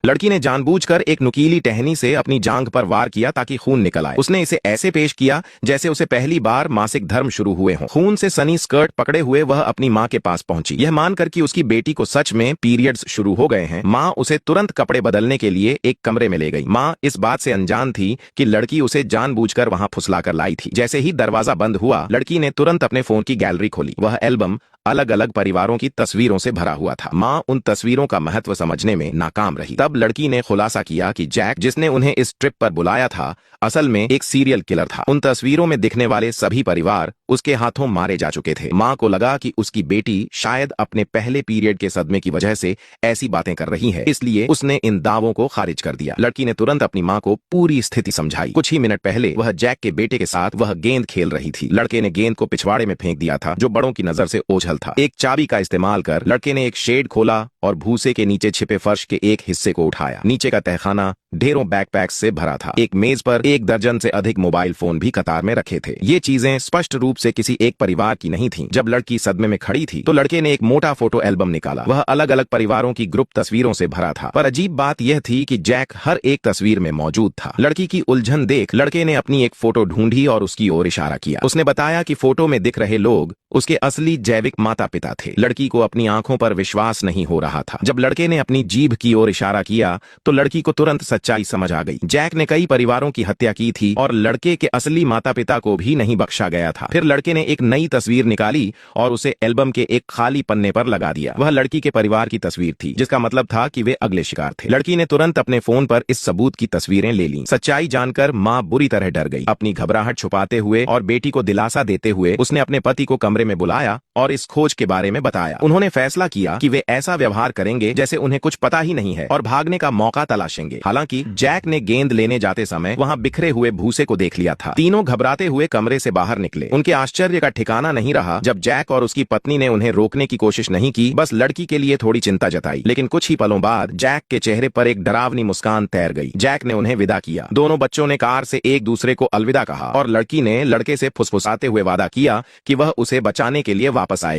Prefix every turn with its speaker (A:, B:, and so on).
A: लड़की ने जानबूझकर एक नुकीली टहनी से अपनी जांघ पर वार किया ताकि खून निकल आए। उसने इसे ऐसे पेश किया जैसे उसे पहली बार मासिक धर्म शुरू हुए हों। खून से सनी स्कर्ट पकड़े हुए वह अपनी मां के पास पहुंची, यह मानकर कि उसकी बेटी को सच में पीरियड्स शुरू हो गए हैं। मां उसे तुरंत कपड़े बदलने के लिए एक कमरे में ले गई। मां इस बात से अनजान थी कि लड़की उसे जानबूझकर वहां फुसलाकर लाई थी। जैसे ही दरवाजा बंद हुआ, लड़की ने तुरंत अपने फोन की गैलरी खोली। वह एल्बम अलग अलग परिवारों की तस्वीरों से भरा हुआ था। मां उन तस्वीरों का महत्व समझने में नाकाम रही। तब लड़की ने खुलासा किया कि जैक, जिसने उन्हें इस ट्रिप पर बुलाया था, असल में एक सीरियल किलर था। उन तस्वीरों में दिखने वाले सभी परिवार उसके हाथों मारे जा चुके थे। मां को लगा कि उसकी बेटी शायद अपने पहले पीरियड के सदमे की वजह से ऐसी बातें कर रही है, इसलिए उसने इन दावों को खारिज कर दिया। लड़की ने तुरंत अपनी मां को पूरी स्थिति समझाई। कुछ ही मिनट पहले वह जैक के बेटे के साथ वह गेंद खेल रही थी। लड़के ने गेंद को पिछवाड़े में फेंक दिया था, जो बड़ों की नजर से ओझल था। एक चाबी का इस्तेमाल कर लड़के ने एक शेड खोला और भूसे के नीचे छिपे फर्श के एक हिस्से को उठाया। नीचे का तहखाना ढेरों बैकपैक्स से भरा था। एक मेज पर 1 दर्जन से अधिक मोबाइल फोन भी कतार में रखे थे। ये चीजें स्पष्ट रूप से किसी एक परिवार की नहीं थीं। जब लड़की सदमे में खड़ी थी तो लड़के ने एक मोटा फोटो एल्बम निकाला। वह अलग अलग परिवारों की ग्रुप तस्वीरों से भरा था, पर अजीब बात यह थी कि जैक हर एक तस्वीर में मौजूद था। लड़की की उलझन देख लड़के ने अपनी एक फोटो ढूंढी और उसकी ओर इशारा किया। उसने बताया कि फोटो में दिख रहे लोग उसके असली जैविक माता पिता थे। लड़की को अपनी आंखों पर विश्वास नहीं हो रहा था। जब लड़के ने अपनी जीभ की ओर इशारा किया तो लड़की को तुरंत सच्चाई समझ आ गई। जैक ने कई परिवारों की हत्या की थी और लड़के के असली माता पिता को भी नहीं बख्शा गया था। फिर लड़के ने एक नई तस्वीर निकाली और उसे एल्बम के एक खाली पन्ने पर लगा दिया। वह लड़की के परिवार की तस्वीर थी, जिसका मतलब था कि वे अगले शिकार थे। लड़की ने तुरंत अपने फोन पर इस सबूत की तस्वीरें ले लीं। सच्चाई जानकर मां बुरी तरह डर गई। अपनी घबराहट छुपाते हुए और बेटी को दिलासा देते हुए उसने अपने पति को कमरे में बुलाया और इस खोज के बारे में बताया। उन्होंने फैसला किया कि वे ऐसा व्यवहार करेंगे जैसे उन्हें कुछ पता ही नहीं है और भागने का मौका तलाशेंगे। हालांकि जैक ने गेंद लेने जाते समय वहां बिखरे हुए भूसे को देख लिया था। तीनों घबराते हुए कमरे से बाहर निकले। उनके आश्चर्य का ठिकाना नहीं रहा जब जैक और उसकी पत्नी ने उन्हें रोकने की कोशिश नहीं की, बस लड़की के लिए थोड़ी चिंता जताई। लेकिन कुछ ही पलों बाद जैक के चेहरे पर एक डरावनी मुस्कान तैर गई। जैक ने उन्हें विदा किया। दोनों बच्चों ने कार से एक दूसरे को अलविदा कहा और लड़की ने लड़के से फुसफुसाते हुए वादा किया कि वह उसे बचाने के लिए वापस आएगी।